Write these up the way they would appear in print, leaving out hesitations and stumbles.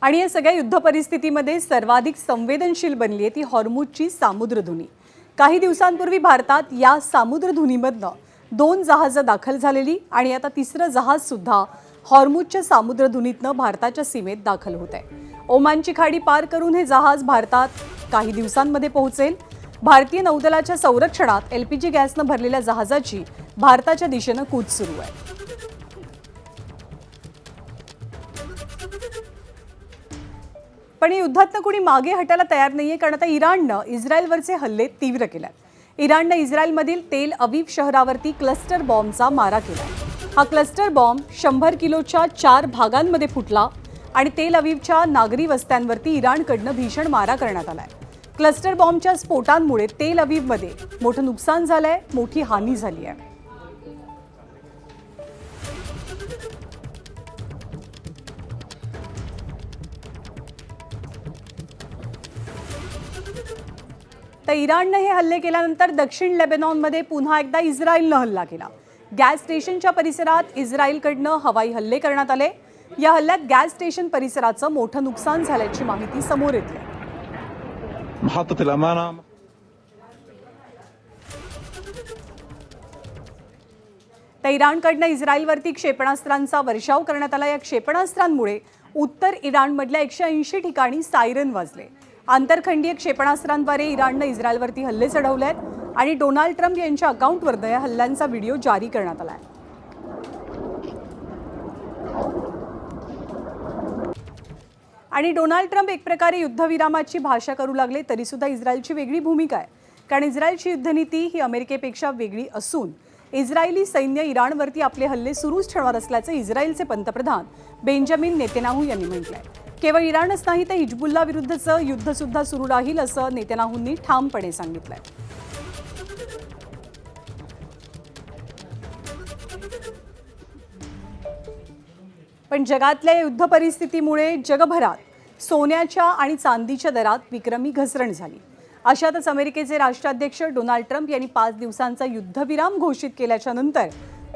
आणि या सगळ्या युद्ध परिस्थितीमध्ये सर्वाधिक संवेदनशील बनली आहे ती हॉर्मुझची सामुद्रधुनी। काही दिवसांपूर्वी भारतात या सामुद्रधुनीमधनं 2 जहाजं दाखल झालेली आणि आता तिसरं जहाज सुद्धा हॉर्मुझच्या सामुद्रधुनीतनं भारताच्या सीमेत दाखल होत आहे। ओमानची खाडी पार करून हे जहाज भारतात काही दिवसांमध्ये पोहोचेल। भारतीय नौदलाच्या संरक्षणात एलपीजी गॅसनं भरलेल्या जहाजाची भारताच्या दिशेनं कूच सुरू आहे। पण या युद्धातनं कुणी मागे हटायला तयार नाहीये, कारण आता इराणनं इस्रायलवरचे हल्ले तीव्र केलेत। इराणनं इस्रायलमधील तेल अवीव शहरावरती क्लस्टर बॉम्बचा मारा केला। हा क्लस्टर बॉम्ब 100 किलोच्या 4 भागांमध्ये फुटला आणि तेल अवीवच्या नागरी वस्त्यांवरती इराणकडनं भीषण मारा करण्यात आलाय। क्लस्टर बॉम्बच्या स्फोटांमुळे तेल अवीवमध्ये मोठं नुकसान झालंय, मोठी हानी झाली आहे। तर इराणने हे हल्ले केल्यानंतर दक्षिण लेबनॉनमध्ये पुन्हा एकदा इस्रायलनं हल्ला केला। गॅस स्टेशनच्या परिसरात इस्रायलकडनं हवाई हल्ले करण्यात आले। या हल्ल्यात गॅस स्टेशन परिसराचं मोठं नुकसान झाल्याची माहिती समोर येते। तर इराणकडनं इस्रायलवरती क्षेपणास्त्रांचा वर्षाव करण्यात आला। या क्षेपणास्त्रांमुळे उत्तर इराणमधल्या 180 ठिकाणी सायरन वाजले। आंतरखंडीय क्षेपणास्त्रांद्वारे इराणनं इस्रायलवरती हल्ले चढवलेत आणि डोनाल्ड ट्रम्प यांच्या अकाउंटवरनं या हल्ल्यांचा व्हिडिओ जारी करण्यात आलाय। आणि डोनाल्ड ट्रम्प एक प्रकारे युद्धविरामाची भाषा करू लागले, तरी सुद्धा इस्रायलची वेगळी भूमिका आहे, कारण इस्रायलची युद्धनीती ही अमेरिकेपेक्षा वेगळी असून इस्रायली सैन्य इराणवरती आपले हल्ले सुरूच ठेवणार असल्याचं इस्रायलचे पंतप्रधान बेंजामिन नेतन्याहू यांनी म्हटलंय। केवळ इराणच नाही तर हिजबुल्ला विरुद्धचं युद्ध सुद्धा सुरू राहील असं नेतन्याहूंनी ठामपणे सांगितलंय। पण जगातल्या युद्ध परिस्थितीमुळे जगभरात सोन्याच्या आणि चांदीच्या दरात विक्रमी घसरण झाली। अशातच अमेरिकेचे राष्ट्राध्यक्ष डोनाल्ड ट्रम्प यांनी 5 दिवसांचा युद्धविराम घोषित केल्याच्या नंतर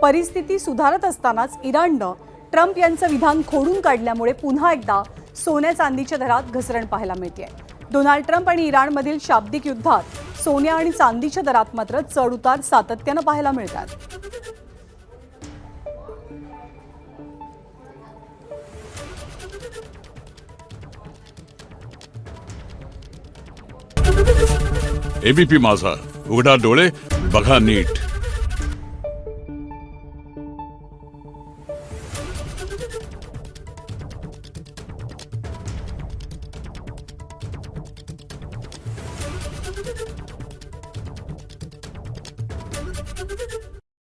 परिस्थिती सुधारत असतानाच इराणनं ट्रम्प यांचं विधान खोडून काढल्यामुळे पुन्हा एकदा सोन्या चांदीच्या दरात घसरण पाहायला मिळते। डोनाल्ड ट्रम्प आणि इराणमधील शाब्दिक युद्धात सोन्या आणि चांदीच्या दरात मात्र चढउतार सातत्यानं पाहायला मिळतात। एबीपी माझा, उघडा डोळे बघा नीट।